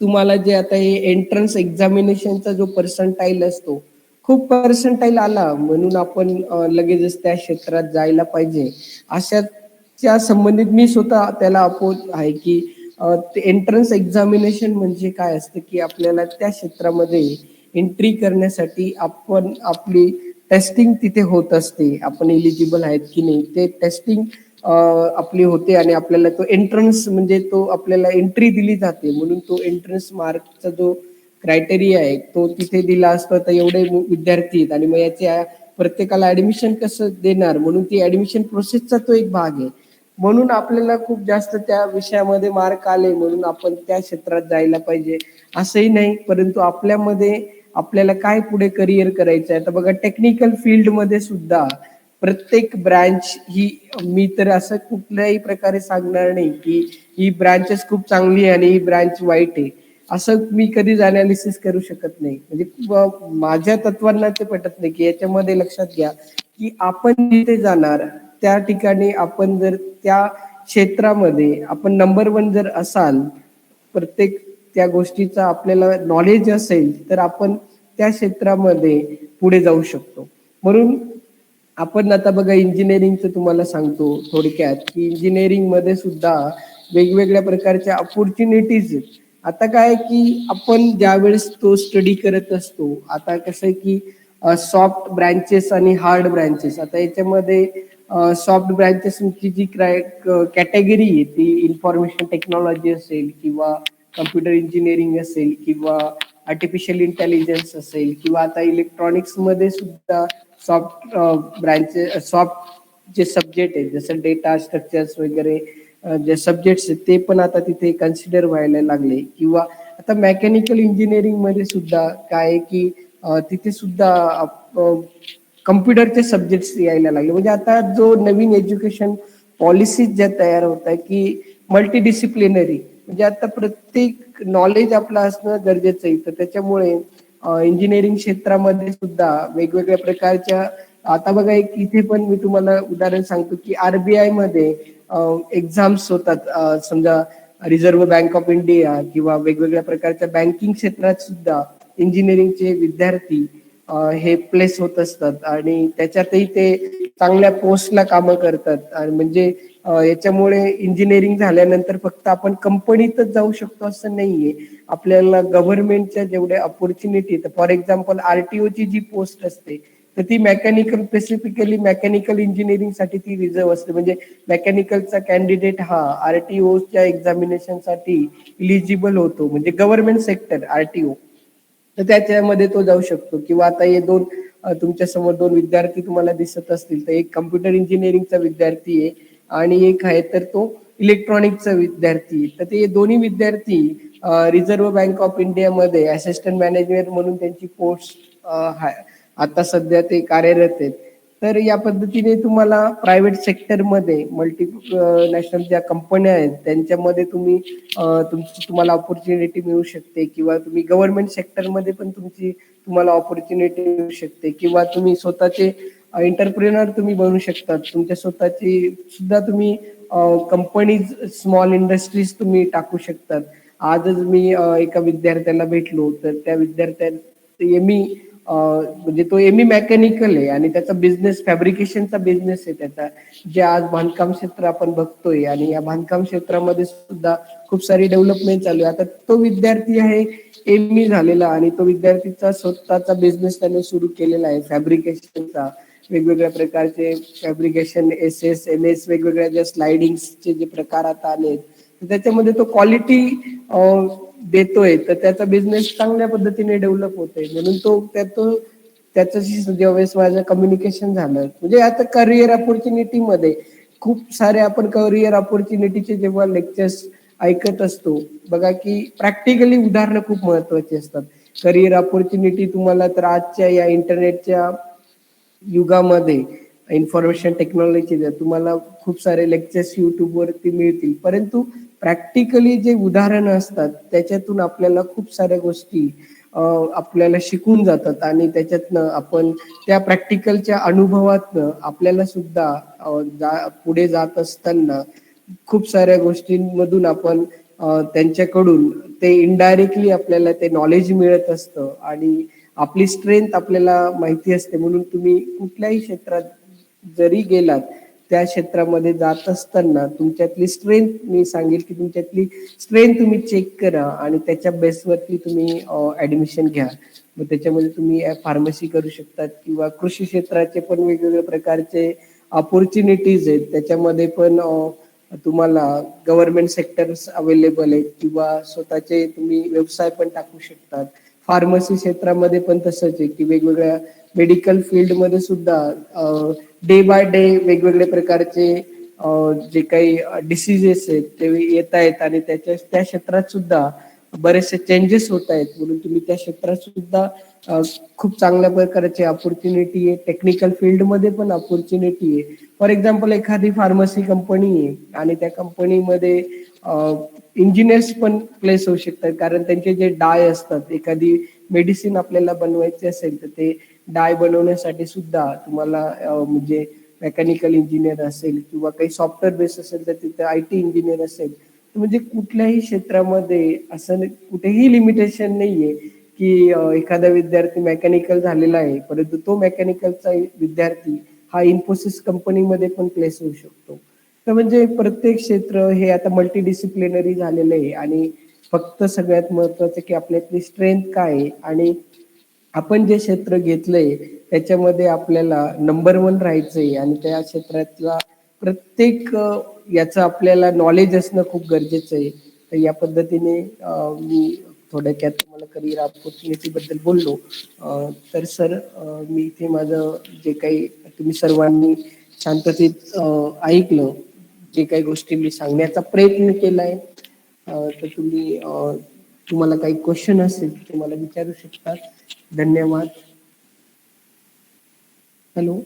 तुम्हाला जे आता हे एंट्रन्स एक्झामिनेशनचा जो पर्सेंटाईल असतो, खूप पर्सेंटाईल आला म्हणून आपण लगेचच त्या क्षेत्रात जायला पाहिजे अशाच्या संबंधित मी स्वतः त्याला अपोज आहे की एंट्रन्स एक्झामिनेशन म्हणजे काय असतं की आपल्याला त्या क्षेत्रामध्ये एंट्री करण्यासाठी आपण आपली टेस्टिंग तिथे होत असते, आपण एलिजिबल आहेत की नाही ते टेस्टिंग आपली होते आणि आपल्याला तो एंट्रन्स म्हणजे तो आपल्याला एंट्री दिली जाते. म्हणून तो एंट्रन्स मार्कचा जो क्रायटेरिया आहे तो तिथे दिला असतो. तर एवढे विद्यार्थी आहेत आणि मग याच्या प्रत्येकाला ऍडमिशन कसं देणार, म्हणून ती ऍडमिशन प्रोसेसचा तो एक भाग आहे. म्हणून आपल्याला खूप जास्त त्या विषयामध्ये मार्क आले म्हणून आपण त्या क्षेत्रात जायला पाहिजे असंही नाही, परंतु आपल्याला काय पुढे करिअर करायचं आहे. आता बघा टेक्निकल फील्डमध्ये सुद्धा प्रत्येक ब्रँच ही, मी तर असं कुठल्याही प्रकारे सांगणार नाही की ही ब्रँचेस खूप चांगली आहे आणि ही ब्रँच वाईट आहे, असं मी कधीच अनालिसिस करू शकत नाही. म्हणजे माझ्या तत्वांना ते पटत नाही. की याच्यामध्ये लक्षात घ्या की आपण जिथे जाणार त्या ठिकाणी आपण जर त्या क्षेत्रामध्ये आपण नंबर 1 जर असाल प्रत्येक त्या गोष्टीचा आपल्याला नॉलेज असेल तर आपण त्या क्षेत्रामध्ये पुढे जाऊ शकतो. म्हणून आपण आता बघा इंजिनिअरिंगचं तुम्हाला सांगतो थोडक्यात, की इंजिनिअरिंग मध्ये सुद्धा वेगवेगळ्या प्रकारच्या अपॉर्च्युनिटीज आहेत. आता काय की आपण ज्यावेळेस तो स्टडी करत असतो, आता कसं आहे की सॉफ्ट ब्रँचेस आणि हार्ड ब्रँचेस. आता याच्यामध्ये सॉफ्ट ब्रँचेसची जी कॅटेगरी आहे ती इन्फॉर्मेशन टेक्नॉलॉजी असेल किंवा कम्प्युटर इंजिनिअरिंग असेल किंवा आर्टिफिशियल इंटेलिजन्स असेल किंवा आता इलेक्ट्रॉनिक्स मध्ये सुद्धा सॉफ्ट ब्रँचेस, सॉफ्ट जे सब्जेक्ट आहेत जसं डेटा स्ट्रक्चर्स वगैरे जे सब्जेक्ट्स आहेत ते पण आता तिथे कन्सिडर व्हायला लागले. किंवा आता मेकॅनिकल इंजिनिअरिंग मध्ये सुद्धा काय आहे की तिथे सुद्धा कम्प्युटरचे सब्जेक्ट्स यायला लागले. म्हणजे आता जो नवीन एज्युकेशन पॉलिसीज ज्या तयार होत आहे की मल्टीडिसिप्लिनरी, म्हणजे आता प्रत्येक नॉलेज आपलं असणं गरजेचं आहे. तर त्याच्यामुळे इंजिनिअरिंग क्षेत्रामध्ये सुद्धा वेगवेगळ्या प्रकारच्या, आता बघा एक इथे पण मी तुम्हाला उदाहरण सांगतो की आरबीआय मध्ये एक्झाम्स होतात, समजा रिझर्व्ह बँक ऑफ इंडिया किंवा वेगवेगळ्या प्रकारच्या बँकिंग क्षेत्रात सुद्धा इंजिनिअरिंगचे विद्यार्थी हे प्लेस होत असतात आणि त्याच्यातही ते चांगल्या पोस्टला कामं करतात. आणि म्हणजे याच्यामुळे इंजिनिअरिंग झाल्यानंतर फक्त आपण कंपनीतच जाऊ शकतो असं नाहीये. आपल्याला गव्हर्नमेंटच्या जेवढ्या अपॉर्च्युनिटी, फॉर एक्झाम्पल आरटीओची जी पोस्ट असते तर ती मेकॅनिकल, स्पेसिफिकली मेकॅनिकल इंजिनिअरिंग साठी ती रिझर्व असते. म्हणजे मेकॅनिकलचा कॅन्डिडेट हा आरटीओच्या एक्झामिनेशन साठी इलिजिबल होतो, म्हणजे गव्हर्नमेंट सेक्टर आरटीओ, तर त्याच्यामध्ये तो जाऊ शकतो. किंवा आता हे दोन तुमच्या समोर दोन विद्यार्थी तुम्हाला दिसत असतील, तर एक कम्प्युटर इंजिनिअरिंगचा विद्यार्थी आहे आणि एक आहे तर तो इलेक्ट्रॉनिकचा विद्यार्थी. तर ते दोन्ही विद्यार्थी रिझर्व्ह बँक ऑफ इंडियामध्ये असिस्टंट मॅनेजर म्हणून त्यांची पोस्ट आता सध्या ते कार्यरत आहेत. तर या पद्धतीने तुम्हाला प्रायव्हेट सेक्टरमध्ये मल्टी नॅशनल ज्या कंपन्या आहेत त्यांच्यामध्ये तुम्हाला ऑपॉर्च्युनिटी मिळू शकते. किंवा तुम्ही गव्हर्नमेंट सेक्टरमध्ये पण तुम्हाला ऑपॉर्च्युनिटी मिळू शकते. किंवा तुम्ही स्वतःचे एंटरप्रेनर तुम्ही बनू शकतात. तुमच्या स्वतःची सुद्धा तुम्ही कंपनीज, स्मॉल इंडस्ट्रीज तुम्ही टाकू शकतात. आजच मी एका विद्यार्थ्याला भेटलो, तर त्या विद्यार्थ्याला म्हणजे तो एमई मेकॅनिकल आहे आणि त्याचा बिझनेस फॅब्रिकेशनचा बिझनेस आहे त्याचा, जे आज बांधकाम क्षेत्र आपण बघतोय. आणि या बांधकाम क्षेत्रामध्ये सुद्धा खूप सारी डेव्हलपमेंट चालू आहे. आता तो विद्यार्थी आहे एमई झालेला आणि तो विद्यार्थीचा स्वतःचा बिझनेस त्याने सुरू केलेला आहे फॅब्रिकेशनचा. वेगवेगळ्या प्रकारचे फॅब्रिकेशन, एस एम एस, वेगवेगळ्या ज्या स्लायडिंगचे जे प्रकार आता आले त्याच्यामध्ये तो क्वालिटी देतोय, तर त्याचा बिझनेस चांगल्या पद्धतीने डेव्हलप होतोय. म्हणून त्याच्याशी ज्यावेळेस माझं कम्युनिकेशन झालं, म्हणजे आता करिअर अपॉर्च्युनिटी मध्ये खूप सारे आपण करिअर अपॉर्च्युनिटीचे जेव्हा लेक्चर्स ऐकत असतो बघा की प्रॅक्टिकली उदाहरणं खूप महत्वाची असतात. करिअर अपॉर्च्युनिटी तुम्हाला तर आजच्या या इंटरनेटच्या युगामध्ये, इन्फॉर्मेशन टेक्नॉलॉजी, तुम्हाला खूप सारे लेक्चर्स युट्यूब वरती मिळतील, परंतु प्रॅक्टिकली जे उदाहरणं असतात त्याच्यातून आपल्याला खूप साऱ्या गोष्टी आपल्याला शिकून जातात. आणि त्याच्यातनं आपण त्या प्रॅक्टिकलच्या अनुभवातनं आपल्याला सुद्धा पुढे जात असताना खूप साऱ्या गोष्टींमधून आपण त्यांच्याकडून ते इनडायरेक्टली आपल्याला ते नॉलेज मिळत असतं आणि आपली स्ट्रेंथ आपल्याला माहिती असते. म्हणून तुम्ही कुठल्याही क्षेत्रात जरी गेलात, त्या क्षेत्रामध्ये जात असताना तुमच्यातली स्ट्रेंथ, मी सांगेल की तुमच्यातली स्ट्रेंथ तुम्ही चेक करा आणि त्याच्या बेसवरती तुम्ही ऍडमिशन घ्या. मग त्याच्यामध्ये तुम्ही फार्मसी करू शकतात किंवा कृषी क्षेत्राचे पण वेगवेगळ्या प्रकारचे अपॉर्च्युनिटीज आहेत. त्याच्यामध्ये पण तुम्हाला गव्हर्नमेंट सेक्टर्स अवेलेबल आहेत किंवा स्वतःचे तुम्ही व्यवसाय पण टाकू शकतात. फार्मसी क्षेत्रामध्ये पण तसंच आहे की वेगवेगळ्या मेडिकल फील्डमध्ये सुद्धा डे बाय डे वेगवेगळ्या प्रकारचे जे काही डिसिजेस आहेत ते येत आहेत आणि त्या क्षेत्रात सुद्धा बरेचसे चेंजेस होत आहेत. म्हणून तुम्ही त्या क्षेत्रात सुद्धा खूप चांगल्या प्रकारची अपॉर्च्युनिटी आहे. टेक्निकल फील्डमध्ये पण अपॉर्च्युनिटी आहे. फॉर एक्झाम्पल एखादी फार्मसी कंपनी आहे आणि त्या कंपनीमध्ये इंजिनियर्स पण प्लेस होऊ शकतात, कारण त्यांचे जे डाय असतात, एखादी मेडिसिन आपल्याला बनवायची असेल तर ते डाय बनवण्यासाठी सुद्धा तुम्हाला म्हणजे मेकॅनिकल इंजिनियर असेल किंवा काही सॉफ्टवेअर बेस असेल तर तिथे IT इंजिनियर असेल म्हणजे कुठल्याही क्षेत्रामध्ये असं कुठेही लिमिटेशन नाहीये की एखादा विद्यार्थी मेकॅनिकल झालेला आहे, परंतु तो मेकॅनिकलचा विद्यार्थी हा इन्फोसिस कंपनीमध्ये पण प्लेस होऊ शकतो. तर म्हणजे प्रत्येक क्षेत्र हे आता मल्टीडिसिप्लिनरी झालेलं आहे आणि फक्त सगळ्यात महत्वाचं की आपल्यातली स्ट्रेंथ काय आहे आणि आपण जे क्षेत्र घेतलंय त्याच्यामध्ये आपल्याला नंबर वन राहायचंय आणि त्या क्षेत्रातला प्रत्येक याचं आपल्याला नॉलेज असणं खूप गरजेचं आहे. तर या पद्धतीने मी थोडक्यात तुम्हाला करिअर ऑपॉर्च्युनिटी बद्दल बोललो. तर सर मी इथे माझं जे काही तुम्ही सर्वांनी शांततेत ऐकलं, जे काही गोष्टी मी सांगण्याचा प्रयत्न केलाय, तर तुम्हाला काही क्वेश्चन असेल ते मला विचारू शकतात. धन्यवाद. हॅलो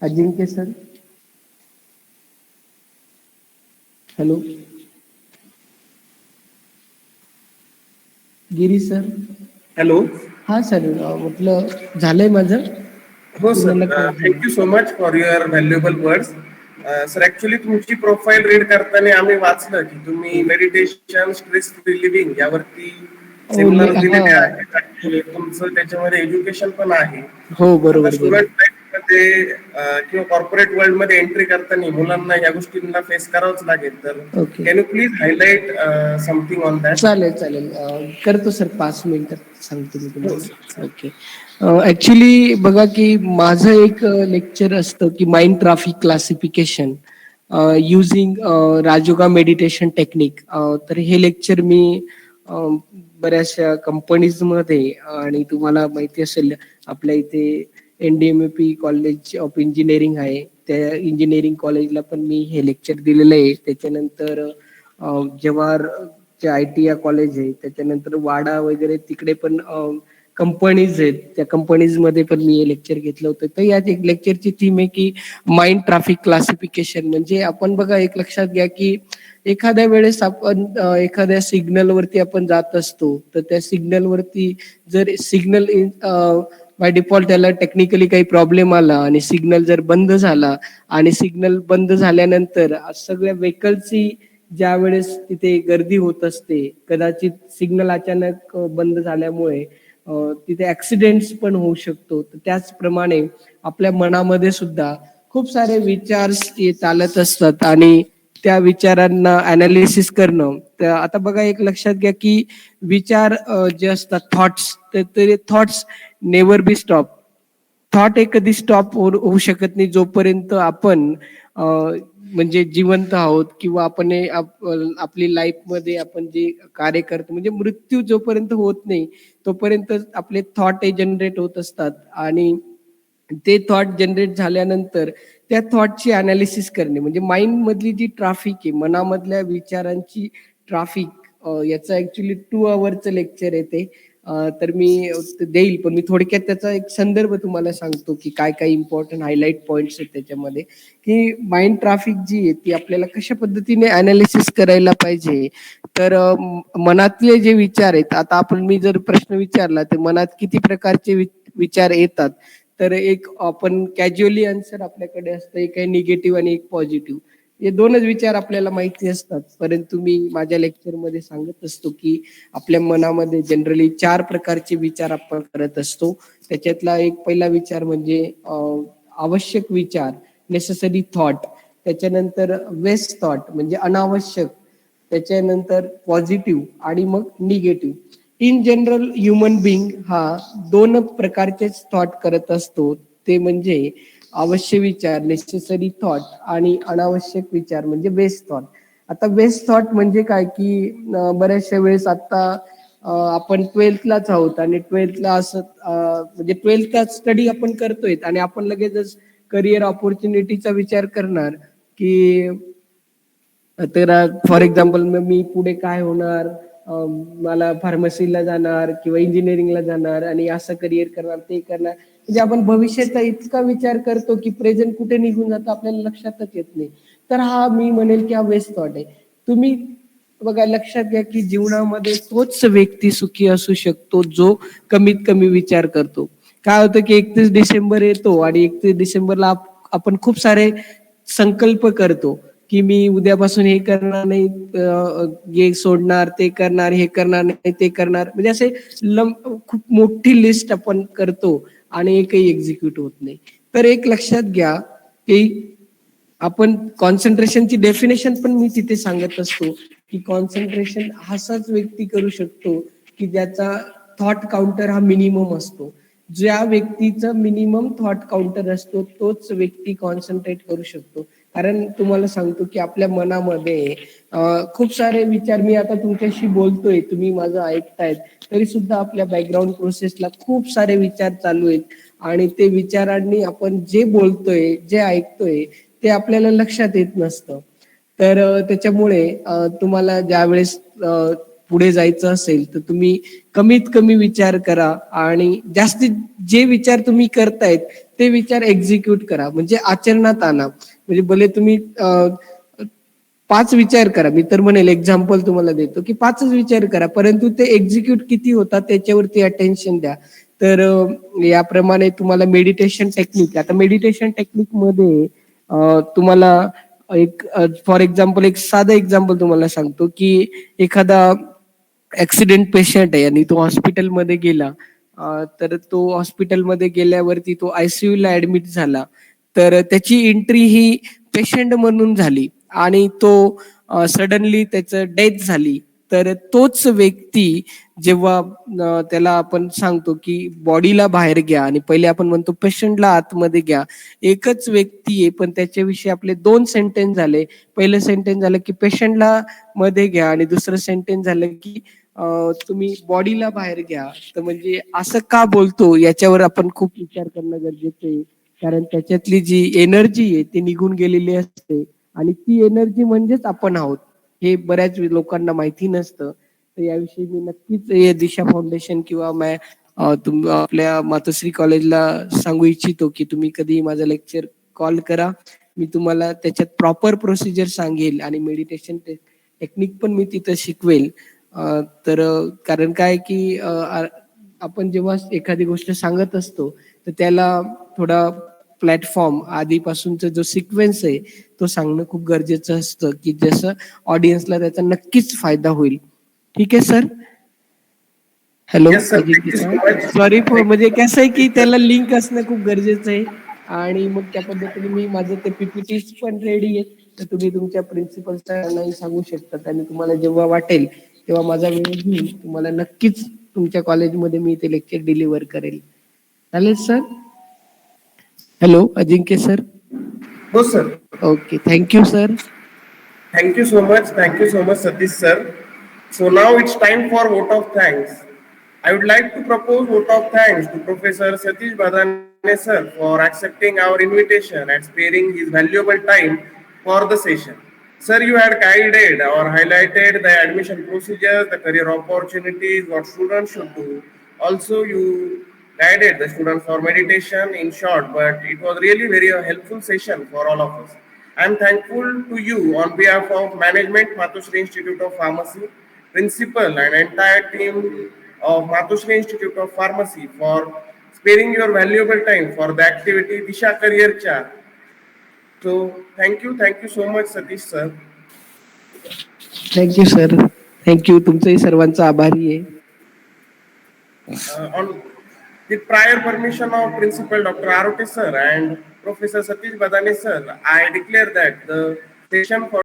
अजिंक्य सर. हॅलो गिरी सर. हॅलो. हा सर म्हटलं झालंय माझं. हो सर, तुम्हाला काय thank you so much for your valuable words. Sir actually तुमची प्रोफाईल रीड करताना आम्ही वाचलं की तुम्ही मेडिटेशन, स्ट्रेस लिव्हिंग यावरती सेमिनार दिलेले हा आहेत आणि तुमचं त्याच्यामध्ये एज्युकेशन पण आहे. हो आता बरोबर स्टुडंट लाईफ मध्ये किंवा कॉर्पोरेट वर्ल्ड मध्ये एंट्री करताना मुलांना या गोष्टींना फेस करावंच लागेल. तर okay. Can you please highlight something on that? चालेल चालेल करतो सर 5 मिनिटात सांगतो मी हो तुम्हाला. ओके. ऍक्च्युली बघा की माझं एक लेक्चर असतं की mind traffic classification using Rajyoga meditation technique. तर हे लेक्चर मी बऱ्याचशा कंपनीजमध्ये आणि तुम्हाला माहिती असेल आपल्या इथे NDMAP कॉलेज ऑफ इंजिनिअरिंग आहे, त्या इंजिनिअरिंग कॉलेजला पण मी हे लेक्चर दिलेलं आहे. त्याच्यानंतर जवाहर जे ITI कॉलेज आहे, त्याच्यानंतर वाडा वगैरे तिकडे पण कंपनीज आहेत, त्या कंपनीजमध्ये पण मी हे लेक्चर घेतलं होतं. तर या लेक्चरची थीम आहे की माइंड ट्रॅफिक क्लासिफिकेशन. म्हणजे आपण बघा एक लक्षात घ्या की एखाद्या वेळेस आपण एखाद्या सिग्नल वरती आपण जात असतो, तर त्या सिग्नल वरती जर सिग्नल बाय डिफॉल्ट त्याला टेक्निकली काही प्रॉब्लेम आला आणि सिग्नल जर बंद झाला आणि सिग्नल बंद झाल्यानंतर सगळ्या व्हेकलची ज्या वेळेस तिथे गर्दी होत असते, कदाचित सिग्नल अचानक बंद झाल्यामुळे तिथे ऍक्सिडेंट्स पण होऊ शकतो. तर त्याचप्रमाणे आपल्या मनामध्ये सुद्धा खूप सारे विचार चालत असतात आणि त्या विचारांना अनालिसिस करणं. तर आता बघा एक लक्षात घ्या की विचार जे असतात थॉट्स, तर ते thoughts never be stop. Thought एक कधी स्टॉप होऊ शकत नाही जोपर्यंत आपण म्हणजे जिवंत आहोत किंवा आपण आपली लाईफ मध्ये आपण जे कार्य करतो म्हणजे मृत्यू जोपर्यंत होत नाही तोपर्यंत आपले थॉट हे जनरेट होत असतात आणि ते थॉट जनरेट झाल्यानंतर त्या थॉटची अनालिसिस करणे म्हणजे माइंड मधली जी ट्रॅफिक आहे, मनामधल्या विचारांची ट्रॅफिक, याचं ऍक्च्युली 2 आवरचं लेक्चर आहे ते. तर मी देईल, पण मी थोडक्यात त्याचा एक संदर्भ तुम्हाला सांगतो की काय काय इम्पॉर्टंट हायलाइट पॉइंट्स आहेत त्याच्यामध्ये. की माइंड ट्रॅफिक जी आहे ती आपल्याला कशा पद्धतीने अनालिसिस करायला पाहिजे. तर मनातले जे विचार आहेत, आता मी जर प्रश्न विचारला तर मनात किती प्रकारचे विचार येतात, तर एक आपण कॅज्युअली आन्सर आपल्याकडे असतं, एक आहे निगेटिव्ह आणि एक पॉझिटिव्ह. हे दोनच विचार आपल्याला माहिती असतात, परंतु मी माझ्या लेक्चरमध्ये सांगत असतो की आपल्या मनामध्ये जनरली 4 प्रकारचे विचार आपण करत असतो. त्याच्यातला एक पहिला विचार म्हणजे आवश्यक विचार, नेसेसरी थॉट. त्याच्यानंतर वेस्ट थॉट म्हणजे अनावश्यक. त्याच्यानंतर पॉझिटिव्ह आणि मग negative. In general human being हा 2 प्रकारचेच थॉट करत असतो, ते म्हणजे आवश्यक विचार नेसेसरी थॉट आणि अनावश्यक विचार म्हणजे वेस्ट थॉट. आता वेस्ट थॉट म्हणजे काय की बऱ्याचशा वेळेस आता आपण 12thलाच आहोत आणि 12thला असं म्हणजे 12thचा स्टडी आपण करतोय आणि आपण लगेचच करिअर ऑपॉर्च्युनिटीचा विचार करणार की तर फॉर एक्झाम्पल मी पुढे काय होणार, मला फार्मसीला जाणार किंवा इंजिनिअरिंगला जाणार आणि असं करिअर करणार ते करणार. म्हणजे आपण भविष्याचा इतका विचार करतो की प्रेझेंट कुठे निघून जातं आपल्याला लक्षातच येत नाही. तर हा मी म्हणेल की हा वेस्ट थॉट आहे. तुम्ही बघा लक्षात घ्या की जीवनामध्ये तोच व्यक्ती सुखी असू शकतो जो कमीत कमी विचार करतो. काय होतं की 31 डिसेंबर येतो आणि 31 डिसेंबरला आपण खूप सारे संकल्प करतो, की मी उद्यापासून हे करणार नाही, हे सोडणार, ते करणार, हे करणार नाही, ते करणार, म्हणजे असे खूप मोठी लिस्ट आपण करतो आणि एकही एक्झिक्यूट होत नाही. तर एक लक्षात घ्या की आपण कॉन्सन्ट्रेशनची डेफिनेशन पण मी तिथे सांगत असतो की कॉन्सन्ट्रेशन असाच व्यक्ती करू शकतो की ज्याचा थॉट काउंटर हा मिनिमम असतो. ज्या व्यक्तीचा मिनिमम थॉट काउंटर असतो तोच व्यक्ती कॉन्सन्ट्रेट करू शकतो. कारण तुम्हाला सांगतो की आपल्या मनामध्ये खूप सारे विचार, मी आता तुमच्याशी बोलतोय, तुम्ही माझं ऐकतायत, तरी सुद्धा आपल्या बॅकग्राऊंड प्रोसेसला खूप सारे विचार चालू आहेत आणि ते विचारांनी आपण जे बोलतोय, जे ऐकतोय ते आपल्याला लक्षात येत नसतं. तर त्याच्यामुळे तुम्हाला ज्यावेळेस पुढे जायचं असेल तर तुम्ही कमीत कमी विचार करा आणि जास्तीत जे विचार तुम्ही करतायत ते विचार एक्झिक्यूट करा, म्हणजे आचरणात आणा. म्हणजे भले तुम्ही 5 विचार करा, मी तर म्हणेल एक्झाम्पल तुम्हाला देतो की 5च विचार करा, परंतु ते एक्झिक्यूट किती होतात त्याच्यावरती अटेन्शन द्या. तर याप्रमाणे तुम्हाला मेडिटेशन टेक्निक, आता मेडिटेशन टेक्निक मध्ये तुम्हाला एक फॉर एक्झाम्पल एक साधं एक्झाम्पल तुम्हाला सांगतो की एखादा ऍक्सिडेंट पेशंट आहे आणि तो हॉस्पिटलमध्ये गेला, तर तो हॉस्पिटलमध्ये गेल्यावरती तो आयसीयू ला ऍडमिट झाला, तर त्याची एंट्री ही पेशंट म्हणून झाली आणि तो सडनली त्याचं डेथ झाली. तर तोच व्यक्ती जेव्हा त्याला आपण सांगतो की बॉडीला बाहेर घ्या आणि पहिले आपण म्हणतो पेशंटला आतमध्ये घ्या, एकच व्यक्ती आहे पण त्याच्याविषयी आपले 2 सेंटेन्स झाले. पहिलं सेंटेन्स झालं की पेशंटला मध्ये घ्या आणि दुसरं सेंटेन्स झालं की तुम्ही बॉडीला बाहेर घ्या. तर म्हणजे असं का बोलतो याच्यावर आपण खूप विचार करणं गरजेचं आहे. कारण त्याच्यातली जी एनर्जी आहे ती निघून गेलेली असते आणि ती एनर्जी म्हणजेच आपण आहोत, हे बऱ्याच लोकांना माहिती नसतं. तर याविषयी मी नक्कीच हे दिशा फाउंडेशन किंवा आपल्या मातोश्री कॉलेजला सांगू इच्छितो की तुम्ही कधी माझं लेक्चर कॉल करा, मी तुम्हाला त्याच्यात प्रॉपर प्रोसिजर सांगेल आणि मेडिटेशन टेक्निक पण मी तिथं शिकवेल. तर कारण काय की आपण जेव्हा एखादी गोष्ट सांगत असतो तर त्याला थोडा प्लॅटफॉर्म आधीपासूनचा जो सिक्वेन्स आहे तो सांगणं खूप गरजेचं असतं की जसं ऑडियन्सला त्याचा नक्कीच फायदा होईल. ठीक आहे sir. Hello Yes, sir. Thank you Ajinkya so sir, much. Sorry for, म्हणजे कसं आहे की Yes, sir. त्याला लिंक असणं खूप गरजेचं आहे आणि मग त्या पद्धतीने मी माझं ते पीपीटीज पण रेडी आहे, तर तुम्ही तुमच्या प्रिन्सिपल सरांनाही सांगू शकतात आणि तुम्हाला जेव्हा वाटेल तेव्हा माझा वेळ घेऊन तुम्हाला नक्कीच तुमच्या कॉलेजमध्ये मी ते लेक्चर डिलिव्हर करेल. चालेल सर. हॅलो अजिंक्य सर. हो sir. Okay, thank you sir. Thank you so much. Thank you so much, Satish sir. So now it's time for vote of thanks. I would like to propose vote of thanks to Professor Satish Badane sir for accepting our invitation and sparing his valuable time for the session. Sir, you had guided or highlighted the admission procedures, the career opportunities, what students should do. Also, you guided the students for meditation in short, but it was really very helpful session for all of us. I am thankful to you on behalf of management, Matushri Institute of Pharmacy, principal and entire team of Matushri Institute of Pharmacy for sparing your valuable time for the activity Disha Career Cha. So thank you so much, Satish sir. Thank you sir. Thank you, तुमचंही सर्वांचा आभारी आहे. On the prior permission of Principal Dr. Arote sir and Professor Satish Badane sir, I declare that the session for